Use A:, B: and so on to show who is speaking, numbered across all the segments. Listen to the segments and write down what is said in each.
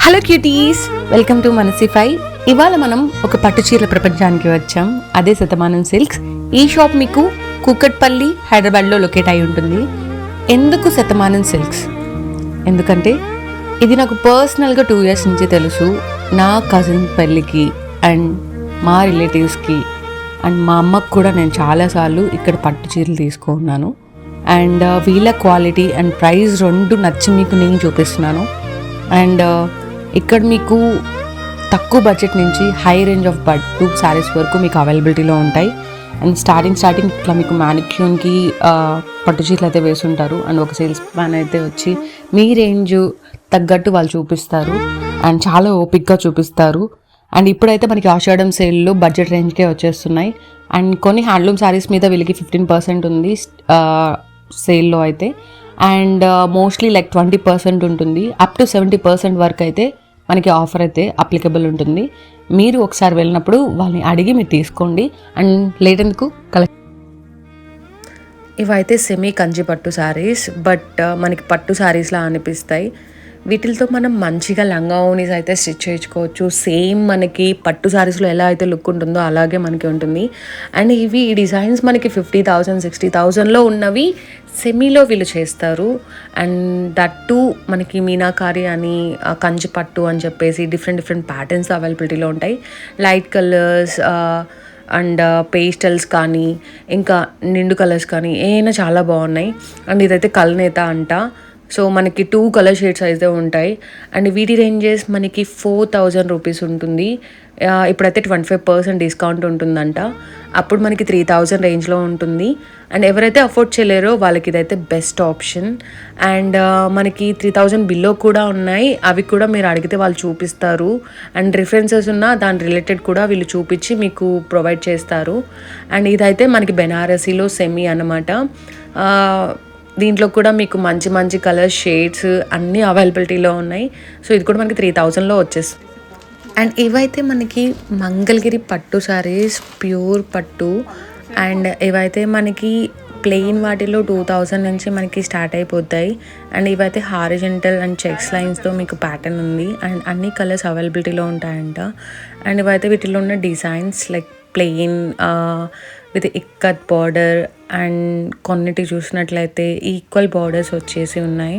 A: Hello cuties, welcome to మనసిఫై. ఇవాళ మనం ఒక పట్టు చీరల ప్రపంచానికి వచ్చాం. అదే శతమానం సిల్క్స్. ఈ షాప్ మీకు కూకట్పల్లి, హైదరాబాద్లో లొకేట్ అయి ఉంటుంది. ఎందుకు శతమానం సిల్క్స్? ఎందుకంటే ఇది నాకు పర్సనల్గా 2 years నుంచి తెలుసు. నా కజిన్ పెళ్ళికి అండ్ మా రిలేటివ్స్కి అండ్ మా అమ్మకు కూడా నేను చాలాసార్లు ఇక్కడ పట్టు చీరలు తీసుకున్నాను. అండ్ వీళ్ళ క్వాలిటీ అండ్ ప్రైస్ రెండు నచ్చి మీకు నేను చూపిస్తున్నాను. అండ్ ఇక్కడ మీకు తక్కువ బడ్జెట్ నుంచి హై రేంజ్ ఆఫ్ పట్టు శారీస్ వరకు మీకు అవైలబిలిటీలో ఉంటాయి. అండ్ స్టార్టింగ్ ఇట్లా మీకు మ్యానిక్యూన్కి పట్టు చీరలు అయితే వేసుంటారు. అండ్ ఒక సేల్స్ మ్యాన్ అయితే వచ్చి మీ రేంజ్ తగ్గట్టు వాళ్ళు చూపిస్తారు అండ్ చాలా ఓపిక్గా చూపిస్తారు. అండ్ ఇప్పుడైతే మనకి ఆషాఢం సేల్లో బడ్జెట్ రేంజ్కే వచ్చేస్తున్నాయి. అండ్ కొన్ని హ్యాండ్లూమ్ శారీస్ మీద వీళ్ళకి 15% ఉంది సేల్లో అయితే. అండ్ మోస్ట్లీ లైక్ 20% ఉంటుంది. అప్ టు 70% వరకు అయితే మనకి ఆఫర్ అయితే అప్లికబుల్ ఉంటుంది. మీరు ఒకసారి వెళ్ళినప్పుడు వాళ్ళని అడిగి మీరు తీసుకోండి. అండ్ లేట్ ఎందుకు ఇవైతే సెమీ కంచి పట్టు శారీస్, బట్ మనకి పట్టు శారీస్లా అనిపిస్తాయి. వీటితో మనం మంచిగా లంగా ఓనీస్ అయితే స్టిచ్ చేయించుకోవచ్చు. సేమ్ మనకి పట్టు శారీస్లో ఎలా అయితే లుక్ ఉంటుందో అలాగే మనకి ఉంటుంది. అండ్ ఈ డిజైన్స్ మనకి 50,000, 60,000లో ఉన్నవి సెమీలో వీళ్ళు చేస్తారు. అండ్ దట్ టు మనకి మీనాకారి అని, కంచి పట్టు అని చెప్పేసి డిఫరెంట్ ప్యాటర్న్స్ అవైలబిలిటీలో ఉంటాయి. లైట్ కలర్స్ అండ్ పేస్టల్స్ కానీ ఇంకా నిండు కలర్స్ కానీ ఏమైనా చాలా బాగున్నాయి. అండ్ ఇదైతే కల్నేత అంట. సో మనకి 2 కలర్ షేడ్స్ అయితే ఉంటాయి. అండ్ వీటి రేంజెస్ మనకి 4,000 రూపీస్ ఉంటుంది. ఇప్పుడైతే 25% డిస్కౌంట్ ఉంటుందంట. అప్పుడు మనకి 3,000 రేంజ్లో ఉంటుంది. అండ్ ఎవరైతే అఫోర్డ్ చేయలేరో వాళ్ళకి ఇదైతే బెస్ట్ ఆప్షన్. అండ్ మనకి 3,000 బిల్లో కూడా ఉన్నాయి. అవి కూడా మీరు అడిగితే వాళ్ళు చూపిస్తారు. అండ్ రిఫరెన్సెస్ ఉన్న దాని రిలేటెడ్ కూడా వీళ్ళు చూపించి మీకు ప్రొవైడ్ చేస్తారు. అండ్ ఇదైతే మనకి బెనారసీలో సెమీ అన్నమాట. దీంట్లో కూడా మీకు మంచి కలర్ షేడ్స్ అన్నీ అవైలబిలిటీలో ఉన్నాయి. సో ఇది కూడా మనకి 3,000లో వచ్చేస్తుంది. అండ్ ఇవైతే మనకి మంగళగిరి పట్టు శారీస్, ప్యూర్ పట్టు. అండ్ ఇవైతే మనకి ప్లెయిన్ వాటిలో 2,000 నుంచి మనకి స్టార్ట్ అయిపోతాయి. అండ్ ఇవైతే హారిజెంటల్ అండ్ చెక్స్ లైన్స్తో మీకు ప్యాటర్న్ ఉంది. అండ్ అన్ని కలర్స్ అవైలబిలిటీలో ఉంటాయంట. అండ్ ఇవైతే వీటిలో ఉన్న designs like plain with ikat border and కొన్నిటి చూసినట్లయితే ఈక్వల్ బార్డర్స్ వచ్చేసి ఉన్నాయి.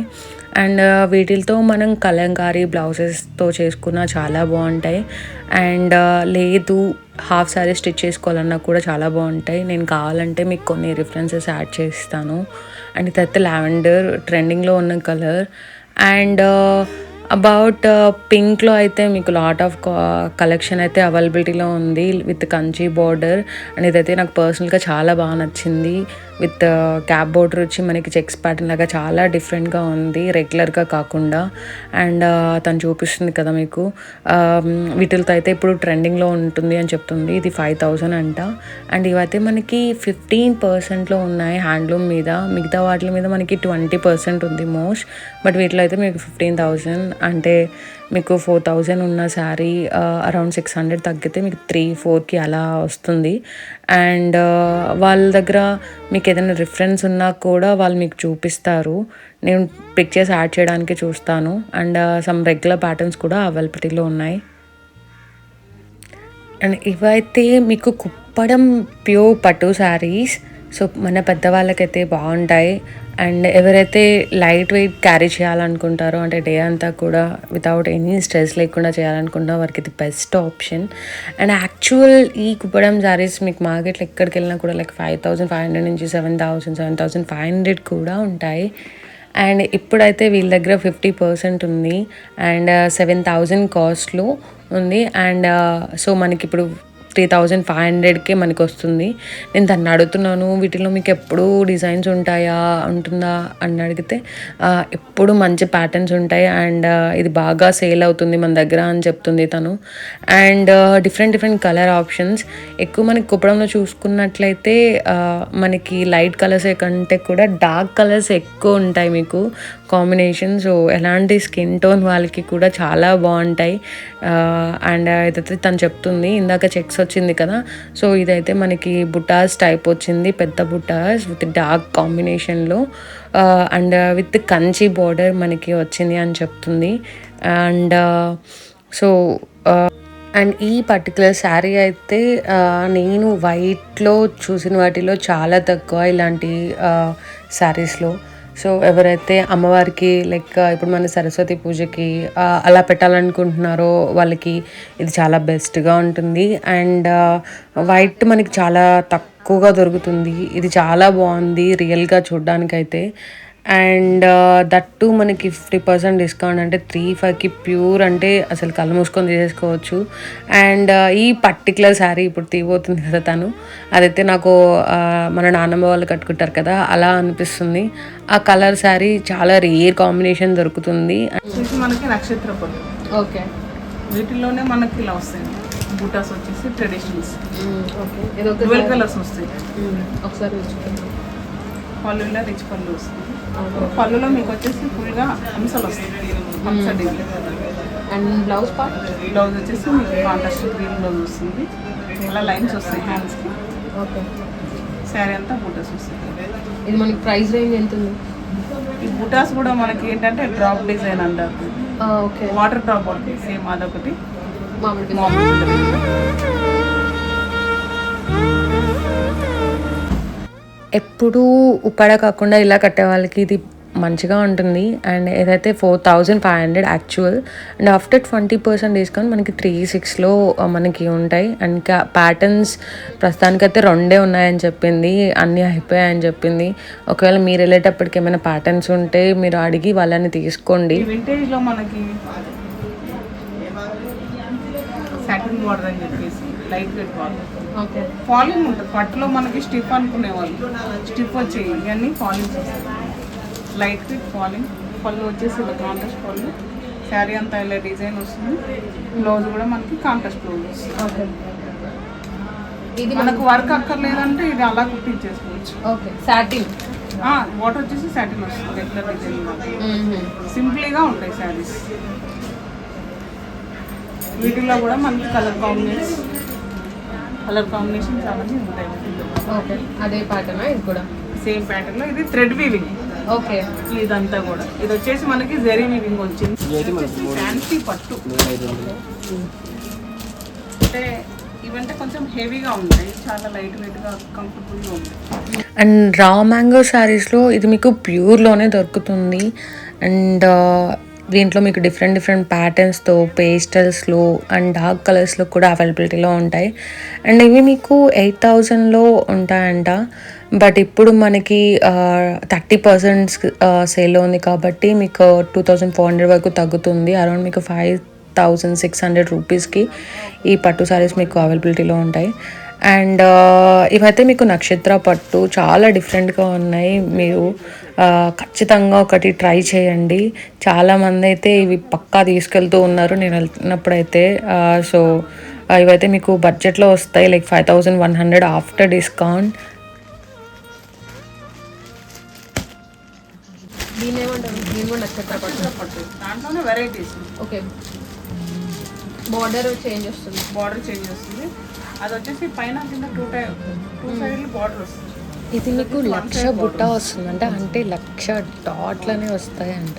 A: అండ్ వీటితో మనం కలంకారీ బ్లౌజెస్తో చేసుకున్న చాలా బాగుంటాయి. అండ్ లేదు హాఫ్ శారీ స్టిచ్ చేసుకోవాలన్నా కూడా చాలా బాగుంటాయి. నేను కావాలంటే మీకు కొన్ని రిఫరెన్సెస్ యాడ్ చేస్తాను. అండ్ ఇదైతే లావెండర్ ట్రెండింగ్లో ఉన్న కలర్. అండ్ అబౌట్ పింక్లో అయితే మీకు లాట్ ఆఫ్ కలెక్షన్ అయితే అవైలబిలిటీలో ఉంది విత్ కంచి బార్డర్. అండ్ ఇదైతే నాకు పర్సనల్గా చాలా బాగా నచ్చింది. విత్ క్యాప్ బార్డర్ వచ్చి మనకి చెక్స్ ప్యాటర్న్ లాగా చాలా డిఫరెంట్గా ఉంది, రెగ్యులర్గా కాకుండా. అండ్ తను చూపిస్తుంది కదా మీకు, వీటితో అయితే ఇప్పుడు ట్రెండింగ్లో ఉంటుంది అని చెప్తుంది. ఇది 5,000 అంట. అండ్ ఇవైతే మనకి 15%లో ఉన్నాయి హ్యాండ్లూమ్ మీద. మిగతా వాటి మీద మనకి 20% ఉంది మోస్ట్. బట్ వీటిలో అయితే మీకు 15,000 అంటే మీకు 4,000 ఉన్న శారీ అరౌండ్ 600 తగ్గితే మీకు 3-4కి అలా వస్తుంది. అండ్ వాళ్ళ దగ్గర మీకు ఏదైనా రిఫరెన్స్ ఉన్నా కూడా వాళ్ళు మీకు చూపిస్తారు. నేను పిక్చర్స్ యాడ్ చేయడానికి చూస్తాను. అండ్ సమ్ రెగ్యులర్ ప్యాటర్న్స్ కూడా అవైలబిలిటీలో ఉన్నాయి. అండ్ ఇవైతే మీకు కుప్పడం ప్యూర్ పట్టు శారీస్. సో మన పెద్దవాళ్ళకైతే బాగుంటాయి. అండ్ ఎవరైతే లైట్ వెయిట్ క్యారీ చేయాలనుకుంటారో, అంటే డే అంతా కూడా వితౌట్ ఎనీ స్ట్రెస్ లేకుండా చేయాలనుకుంటారో వారికి ఇది బెస్ట్ ఆప్షన్. అండ్ యాక్చువల్ ఈ కుప్పడం శారీస్ మీకు మార్కెట్లో ఎక్కడికి వెళ్ళినా కూడా లైక్ 5,500 నుంచి 7,000, 7,500 కూడా ఉంటాయి. అండ్ ఇప్పుడైతే వీళ్ళ దగ్గర 50% ఉంది. అండ్ 7,000 కాస్ట్లో ఉంది. అండ్ సో మనకి ఇప్పుడు 3,500కే మనకి వస్తుంది. నేను దాన్ని అడుగుతున్నాను, వీటిలో మీకు ఎప్పుడు డిజైన్స్ ఉంటుందా అని అడిగితే ఎప్పుడు మంచి ప్యాటర్న్స్ ఉంటాయి. అండ్ ఇది బాగా సేల్ అవుతుంది మన దగ్గర అని చెప్తుంది తను. అండ్ డిఫరెంట్ కలర్ ఆప్షన్స్ ఎక్కువ మనకి కుప్పడంలో చూసుకున్నట్లయితే మనకి లైట్ కలర్స్ కంటే కూడా డార్క్ కలర్స్ ఎక్కువ ఉంటాయి మీకు కాంబినేషన్. సో ఎలాంటి స్కిన్ టోన్ వాళ్ళకి కూడా చాలా బాగుంటాయి. అండ్ ఇదైతే తను చెప్తుంది, ఇందాక చెక్స్ వచ్చింది కదా, సో ఇదైతే మనకి బుటాస్ టైప్ వచ్చింది, పెద్ద బుటాస్ విత్ డార్క్ కాంబినేషన్లో అండ్ విత్ కంచి బార్డర్ మనకి వచ్చింది అని చెప్తుంది. అండ్ సో అండ్ ఈ పర్టికులర్ శారీ అయితే నేను వైట్లో చూసిన వాటిలో చాలా తక్కువ ఇలాంటి శారీస్లో. సో ఎవరైతే అమ్మవారికి లైక్ ఇప్పుడు మన సరస్వతి పూజకి అలా పెట్టాలనుకుంటున్నారో వాళ్ళకి ఇది చాలా బెస్ట్గా ఉంటుంది. అండ్ వైట్ మనకి చాలా తక్కువగా దొరుకుతుంది. ఇది చాలా బాగుంది రియల్గా చూడ్డానికైతే. అండ్ దట్టు మనకి 50% డిస్కౌంట్, అంటే 3,500కి ప్యూర్, అంటే అసలు కళ్ళు మూసుకొని తీసేసుకోవచ్చు. అండ్ ఈ పర్టికులర్ శారీ ఇప్పుడు తీయబోతుంది కదా తను, అదైతే నాకు మన నాన్నమ్మ వాళ్ళు కట్టుకుంటారు కదా అలా అనిపిస్తుంది. ఆ కలర్ శారీ చాలా రేర్ కాంబినేషన్ దొరుకుతుంది.
B: మనకి నక్షత్ర పట్టు, ఓకే, వీటిలోనే మనకి ఇలా వస్తాయి బూటాస్ వచ్చేసి ట్రెడిషనల్స్. ఓకే, ఇది 12 కలర్స్ వస్తాయి. ఒకసారి పళ్ళులో రిచ్ పళ్ళు వస్తుంది. పళ్ళులో మీకు వచ్చేసి ఫుల్గా అంశాలు వస్తాయి, అంశ డిజైన్. అండ్ బ్లౌజ్ వచ్చేసి మీకు కాంట్రాస్ట్ గ్రీన్ బ్లౌజ్ వస్తుంది, అలా లైన్స్ వస్తాయి హ్యాండ్స్కి. ఓకే, శారీ అంతా బూటాస్ వస్తుంది. ఇది మనకి ప్రైస్ రేంజ్ ఎంత ఉంది? ఈ బూటాస్ కూడా మనకి ఏంటంటే డ్రాప్ డిజైన్ అంటారు. ఓకే, వాటర్ డ్రాప్ ఉంటుంది సేమ్, అదొకటి
A: ఎప్పుడూ ఉప్పాడ కాకుండా ఇలా కట్టే వాళ్ళకి ఇది మంచిగా ఉంటుంది. అండ్ ఏదైతే 4,500 యాక్చువల్, అండ్ ఆఫ్టర్ 20% డిస్కౌంట్ మనకి 3,600లో మనకి ఉంటాయి. అండ్ ఇంకా ప్యాటర్న్స్ ప్రస్తుతానికైతే 2 ఉన్నాయని చెప్పింది, అన్నీ అయిపోయాయని చెప్పింది. ఒకవేళ మీరు వెళ్ళేటప్పటికి ఏమైనా ప్యాటర్న్స్ ఉంటే మీరు అడిగి వాళ్ళని తీసుకోండి.
B: వింటేజ్లో మనకి సాటిన్ బార్డర్ అని చెప్పేసి light weight border, okay, falling ఉంటుంది. పట్టులో మనకి స్టిఫ్ అనుకునేవాళ్ళు, స్టిఫ్ వచ్చేవి, ఇవన్నీ ఫాలింగ్స్ వస్తాయి. Light weight falling. పళ్ళు వచ్చేసి ఇలా కాంట్రాస్ట్ పళ్ళు, శారీ అంతా ఇలా డిజైన్ వస్తుంది. బ్లౌజ్ కూడా మనకి కాంట్రాస్ట్ బ్లౌజ్ వస్తుంది. ఓకే, ఇది మనకు వర్క్ అక్కర్లేదంటే ఇది అలా కుట్టించేసుకోవచ్చు. ఓకే, సాటిన్ వాటర్ వచ్చేసి సాటిన్ వస్తుంది, రెగ్యులర్ డిజైన్. సింపుల్గా ఉంటాయి శారీస్. వీటిలో కూడా మనకి కలర్ కాంబినేషన్స్ అవన్నీ ఉంటాయి. ఓకే, అదే ప్యాటర్న్, ఇది కూడా సేమ్ ప్యాటర్న్లో. ఇది థ్రెడ్ వీవింగ్. ఓకే, ఇదంతా కూడా ఇది వచ్చేసి మనకి జరీ వీవింగ్ వచ్చింది. ఫ్యాన్సీ పట్టు అంటే ఇవంటే కొంచెం హెవీగా ఉంటాయి, చాలా లైట్ వెయిట్గా కంఫర్టబుల్గా ఉంటాయి.
A: అండ్ రా మ్యాంగో శారీస్లో ఇది మీకు ప్యూర్లోనే దొరుకుతుంది. అండ్ దీంట్లో మీకు డిఫరెంట్ ప్యాటర్న్స్తో, పేస్టల్స్లో అండ్ డార్క్ కలర్స్లో కూడా అవైలబిలిటీలో ఉంటాయి. అండ్ ఇవి మీకు 8,000లో ఉంటాయంట, బట్ ఇప్పుడు మనకి 30% సేల్లో ఉంది కాబట్టి మీకు 2,400 వరకు తగ్గుతుంది. అరౌండ్ మీకు 5,600 రూపీస్కి ఈ పట్టు శారీస్ మీకు అవైలబిలిటీలో ఉంటాయి. అండ్ ఇవైతే మీకు నక్షత్ర పట్టు చాలా డిఫరెంట్గా ఉన్నాయి. మీరు ఖచ్చితంగా ఒకటి ట్రై చేయండి. చాలామంది అయితే ఇవి పక్కా తీసుకెళ్తూ ఉన్నారు నేను వెళ్తున్నప్పుడైతే. సో ఇవైతే మీకు బడ్జెట్లో వస్తాయి, లైక్ 5,100 ఆఫ్టర్ డిస్కౌంట్.
B: నక్షత్ర పట్టు దాంట్లోనే వెరైటీస్. ఓకే, బార్డర్ చేంజ్ వస్తుంది. అది వచ్చేసి పైన కింద టూ సైడ్లు బార్డర్ వస్తుంది.
A: ఇది మీకు 1,00,000 బుట్ట వస్తుందంట, అంటే 1,00,000 డాట్లనే వస్తాయంట.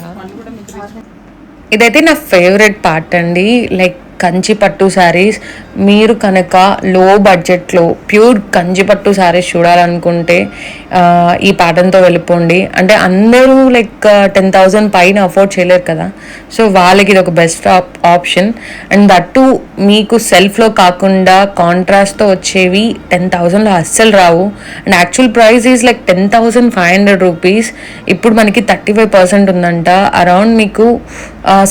A: ఇదైతే నా ఫేవరెట్ పార్ట్ అండి, లైక్ కంచి పట్టు శారీస్. మీరు కనుక లో బడ్జెట్లో ప్యూర్ కంచి పట్టు శారీస్ చూడాలనుకుంటే ఈ ప్యాటర్న్తో వెళ్ళిపోండి. అంటే అందరూ లైక్ 10,000 పైన అఫోర్డ్ చేయలేరు కదా, సో వాళ్ళకి ఇది ఒక బెస్ట్ ఆప్షన్. అండ్ దట్టు మీకు సెల్ఫ్లో కాకుండా కాంట్రాస్ట్తో వచ్చేవి 10,000లో అస్సలు రావు. And actual price is like 10,500 rupees. ఇప్పుడు మనకి 35% ఉందంట, అరౌండ్ మీకు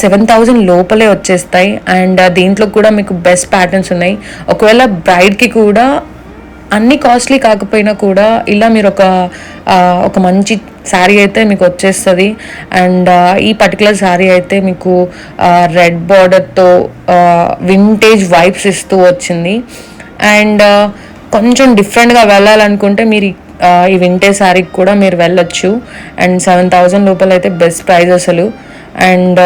A: 7,000 లోపలే వచ్చేస్తాయి. అండ్ దీంట్లో కూడా మీకు బెస్ట్ ప్యాటర్న్స్ ఉన్నాయి. ఒకవేళ బ్రైడ్కి కూడా అన్ని కాస్ట్లీ కాకపోయినా కూడా ఇలా మీరు ఒక మంచి శారీ అయితే మీకు వచ్చేస్తుంది. అండ్ ఈ పర్టికులర్ శారీ అయితే మీకు రెడ్ బార్డర్తో వింటేజ్ వైబ్స్ ఇస్తూ వచ్చింది. అండ్ కొంచెం డిఫరెంట్గా వెళ్ళాలనుకుంటే మీరు ఈ వింటేజ్ శారీకి కూడా మీరు వెళ్ళొచ్చు. అండ్ 7,000 లోపల అయితే బెస్ట్ ప్రైస్ అసలు. అండ్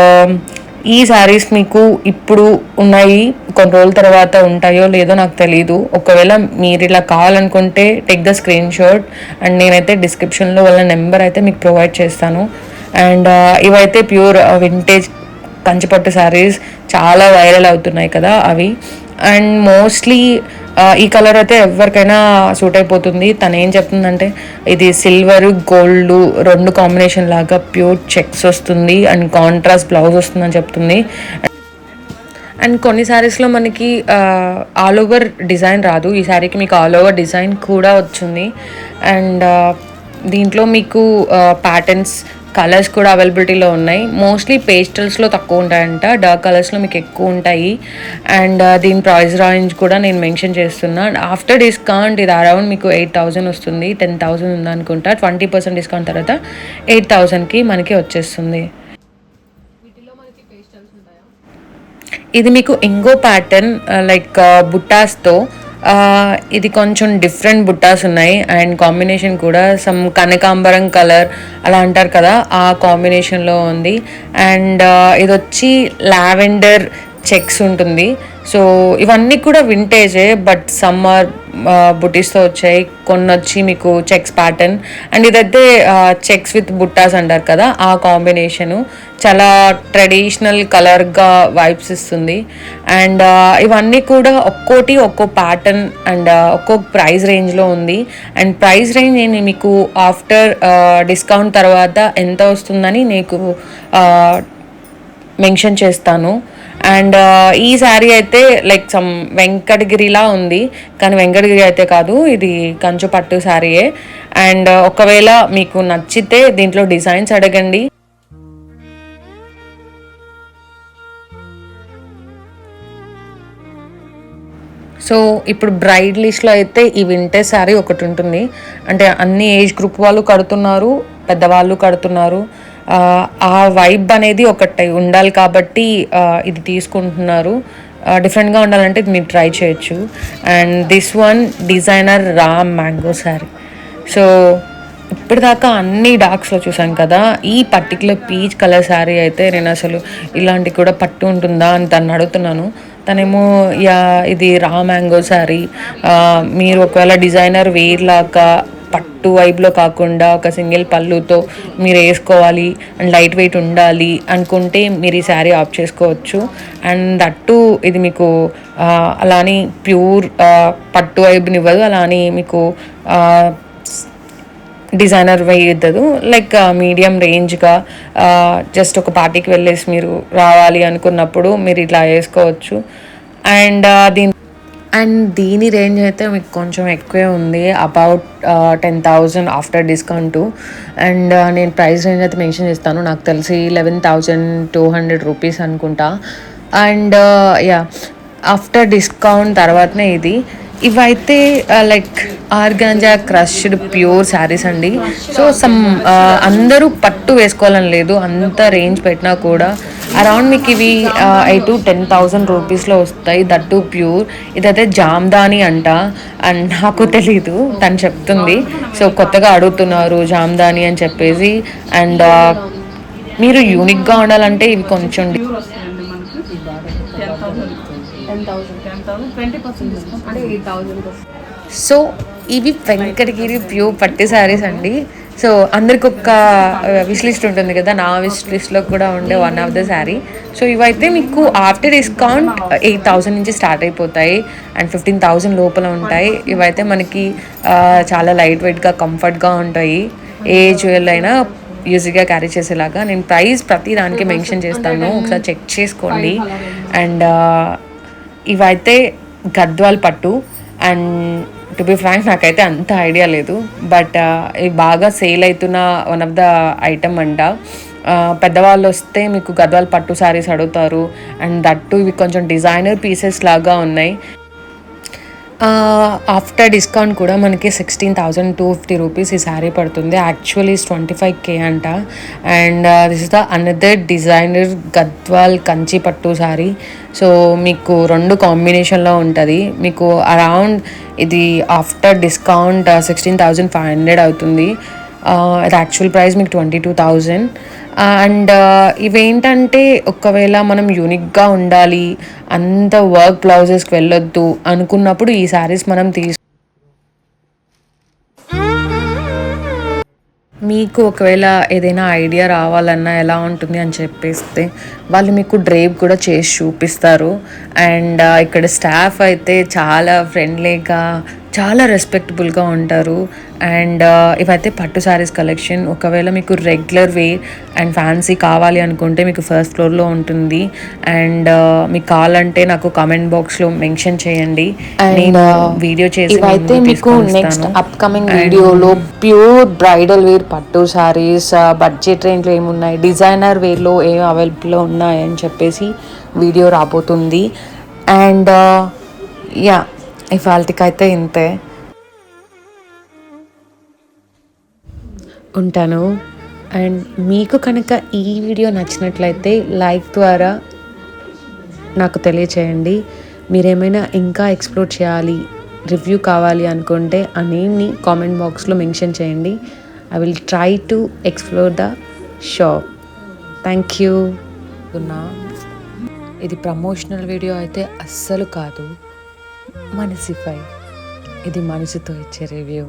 A: ఈ శారీస్ మీకు ఇప్పుడు ఉన్నాయి, కొన్ని రోజుల తర్వాత ఉంటాయో లేదో నాకు తెలీదు. ఒకవేళ మీరు ఇలా కావాలనుకుంటే take the screen shot and నేనైతే డిస్క్రిప్షన్లో వాళ్ళ నెంబర్ అయితే మీకు ప్రొవైడ్ చేస్తాను. అండ్ ఇవైతే ప్యూర్ వింటేజ్ కంచిపట్టు శారీస్ చాలా వైరల్ అవుతున్నాయి కదా అవి. అండ్ మోస్ట్లీ ఈ కలర్ అయితే ఎవరికైనా సూట్ అయిపోతుంది. తను ఏం చెప్తుందంటే ఇది సిల్వర్ గోల్డ్ 2 కాంబినేషన్ లాగా ప్యూర్ చెక్స్ వస్తుంది అండ్ కాంట్రాస్ట్ బ్లౌజ్ వస్తుందని చెప్తుంది. అండ్ కొన్ని శారీస్లో మనకి ఆల్ ఓవర్ డిజైన్ రాదు, ఈ శారీకి మీకు ఆల్ ఓవర్ డిజైన్ కూడా వచ్చింది. అండ్ దీంట్లో మీకు ప్యాటర్న్స్ కలర్స్ కూడా అవైలబిలిటీలో ఉన్నాయి. మోస్ట్లీ పేస్టల్స్లో తక్కువ ఉంటాయంట, డార్క్ కలర్స్లో మీకు ఎక్కువ ఉంటాయి. అండ్ దీని ప్రైస్ రేంజ్ కూడా నేను మెన్షన్ చేస్తున్నా. ఆఫ్టర్ డిస్కౌంట్ ఇది అరౌండ్ మీకు 8,000 వస్తుంది. 10,000 ఉందనుకుంటా. 20% డిస్కౌంట్ తర్వాత 8,000కి మనకి వచ్చేస్తుంది. ఇది మీకు ఇంగో ప్యాటర్న్ లైక్ బుట్టాస్తో, ఇది కొంచెం డిఫరెంట్ బుట్టాస్ ఉన్నాయి. అండ్ కాంబినేషన్ కూడా సమ్ కనకాంబరం కలర్ అలా అంటారు కదా, ఆ కాంబినేషన్లో ఉంది. అండ్ ఇది వచ్చి లావెండర్ చెక్స్ ఉంటుంది. సో ఇవన్నీ కూడా వింటేజే, బట్ సమ్మర్ బుటీస్తో వచ్చాయి. కొన్ని వచ్చి మీకు చెక్స్ ప్యాటర్న్, అండ్ ఇదైతే చెక్స్ విత్ బుట్టాస్ అంటారు కదా, ఆ కాంబినేషను చాలా ట్రెడిషనల్ కలర్గా వైబ్స్ ఇస్తుంది. అండ్ ఇవన్నీ కూడా ఒక్కో ప్యాటర్న్ అండ్ ఒక్కో ప్రైస్ రేంజ్లో ఉంది. అండ్ ప్రైస్ రేంజ్ నేను మీకు ఆఫ్టర్ డిస్కౌంట్ తర్వాత ఎంత వస్తుందని నీకు మెన్షన్ చేస్తాను. అండ్ ఈ శారీ అయితే లైక్ సమ్ వెంకటగిరిలా ఉంది, కానీ వెంకటగిరి అయితే కాదు, ఇది కంచు పట్టు శారీయే. అండ్ ఒకవేళ మీకు నచ్చితే దీంట్లో డిజైన్స్ అడగండి. సో ఇప్పుడు బ్రైడ్ లిస్ట్లో అయితే ఈ వింటేజ్ శారీ ఒకటి ఉంటుంది. అంటే అన్ని ఏజ్ గ్రూప్ వాళ్ళు కడుతున్నారు, పెద్దవాళ్ళు కడుతున్నారు. ఆ వైబ్ అనేది ఒకటి ఉండాలి కాబట్టి ఇది తీసుకుంటున్నారు. డిఫరెంట్గా ఉండాలంటే ఇది మీరు ట్రై చేయొచ్చు. And this one designer Ram mango sari. So ఇప్పటిదాకా అన్ని డార్క్స్లో చూసాను కదా, ఈ పర్టికులర్ పీచ్ కలర్ శారీ అయితే నేను అసలు ఇలాంటి కూడా పట్టు ఉంటుందా అని తను అడుగుతున్నాను. తనేమో ఇది రా మ్యాంగో శారీ, మీరు ఒకవేళ డిజైనర్ వేర్ లాగా పట్టు వైబ్లో కాకుండా ఒక సింగిల్ పళ్ళుతో మీరు వేసుకోవాలి అండ్ లైట్ వెయిట్ ఉండాలి అనుకుంటే మీరు ఈ శారీ ఆప్ చేసుకోవచ్చు. అండ్ దట్టు ఇది మీకు అలాని ప్యూర్ పట్టు వైబ్ని ఇవ్వదు, అలాని మీకు డిజైనర్ వేయద్దు. లైక్ మీడియం రేంజ్గా జస్ట్ ఒక పార్టీకి వెళ్ళేసి మీరు రావాలి అనుకున్నప్పుడు మీరు ఇట్లా వేసుకోవచ్చు. అండ్ దీని రేంజ్ అయితే మీకు కొంచెం ఎక్కువే ఉంది, అబౌట్ 10,000 ఆఫ్టర్ డిస్కౌంట్. అండ్ నేను ప్రైస్ రేంజ్ అయితే మెన్షన్ చేస్తాను, నాకు తెలిసి 11,200 రూపీస్ అనుకుంటా. అండ్ ఆఫ్టర్ డిస్కౌంట్ తర్వాతనే ఇది. ఇవైతే like organza crushed pure saris అండి. సో అందరూ పట్టు వేసుకోవాలని లేదు, అంత రేంజ్ పెట్టినా కూడా అరౌండ్ మీకు ఇవి 8,000 to 10,000 రూపీస్లో వస్తాయి, దట్టు ప్యూర్. ఇదైతే జామ్దాని అంట, అండ్ నాకు తెలీదు, తను చెప్తుంది. సో కొత్తగా అడుగుతున్నారు జామ్దాని అని చెప్పేసి. అండ్ మీరు యూనిక్గా ఉండాలంటే ఇవి కొంచెం సో ఇవి వెంకటగిరి ప్యూర్ పట్టు శారీస్ అండి. సో అందరికి ఒక విష్ లిస్ట్ ఉంటుంది కదా, నా విష్ లిస్ట్లో కూడా ఉండే one of the sari. So ఇవైతే మీకు ఆఫ్టర్ డిస్కౌంట్ 8,000 నుంచి స్టార్ట్ అయిపోతాయి అండ్ 15,000 లోపల ఉంటాయి. ఇవైతే మనకి చాలా లైట్ వెయిట్గా కంఫర్ట్గా ఉంటాయి, ఏ జ్యువెల్ అయినా ఈజీగా క్యారీ చేసేలాగా. నేను ప్రైస్ ప్రతి దానికి మెన్షన్ చేస్తాను, ఒకసారి చెక్ చేసుకోండి. అండ్ ఇవైతే గద్వాల్ పట్టు. అండ్ టు బి ఫ్రాంక్ నాకైతే అంత ఐడియా లేదు, బట్ ఇవి బాగా సేల్ అవుతున్న వన్ ఆఫ్ ద ఐటమ్ అంట. పెద్దవాళ్ళు వస్తే మీకు గద్వాల్ పట్టు శారీస్ అడుగుతారు. అండ్ దట్టు ఇవి కొంచెం డిజైనర్ పీసెస్ లాగా ఉన్నాయి. ఆఫ్టర్ డిస్కౌంట్ కూడా మనకి 16,250 రూపీస్ ఈ శారీ పడుతుంది. యాక్చువల్లీ 25K అంట. And this is the another designer Gadwal Kanchi పట్టు శారీ. సో మీకు 2 కాంబినేషన్లో ఉంటుంది. మీకు అరౌండ్ ఇది ఆఫ్టర్ డిస్కౌంట్ 16,500 అవుతుంది. ఇది యాక్చువల్ ప్రైస్ మీకు 22,000. అండ్ ఇవేంటంటే ఒకవేళ మనం యూనిక్గా ఉండాలి, అంత వర్క్ బ్లౌజెస్కి వెళ్ళొద్దు అనుకున్నప్పుడు ఈ శారీస్ మనం మీకు ఒకవేళ ఏదైనా ఐడియా రావాలన్నా ఎలా ఉంటుంది అని చెప్పేస్తే వాళ్ళు మీకు డ్రేప్ కూడా చేసి చూపిస్తారు. అండ్ ఇక్కడ స్టాఫ్ అయితే చాలా ఫ్రెండ్లీగా, చాలా రెస్పెక్టబుల్గా ఉంటారు. అండ్ ఇవైతే పట్టు శారీస్ కలెక్షన్. ఒకవేళ మీకు రెగ్యులర్ వేర్ అండ్ ఫ్యాన్సీ కావాలి అనుకుంటే మీకు ఫస్ట్ ఫ్లోర్లో ఉంటుంది. అండ్ మీకు కావాలంటే నాకు కామెంట్ బాక్స్లో మెన్షన్ చేయండి, నేను వీడియో చేసి
C: ఇవైతే మీకు నెక్స్ట్ అప్కమింగ్ వీడియోలో ప్యూర్ బ్రైడల్ వేర్ పట్టు శారీస్ బడ్జెట్ రేంజ్లో ఏమున్నాయి, డిజైనర్ వేర్లో ఏం అవైలబుల్లో ఉన్నాయి అని చెప్పేసి వీడియో రాబోతుంది. అండ్ యా, ఇవాళకైతే ఇంతే, ఉంటాను. అండ్ మీకు కనుక ఈ వీడియో నచ్చినట్లయితే లైక్ ద్వారా నాకు తెలియచేయండి. మీరేమైనా ఇంకా ఎక్స్ప్లోర్ చేయాలి, రివ్యూ కావాలి అనుకుంటే ఆ నేమ్ని కామెంట్ బాక్స్లో మెన్షన్ చేయండి. I will try to explore the shop. Thank you. ఇది ప్రమోషనల్ వీడియో అయితే అస్సలు కాదు, మనసిఫై. ఇది మనసుతో ఇచ్చే రివ్యూ.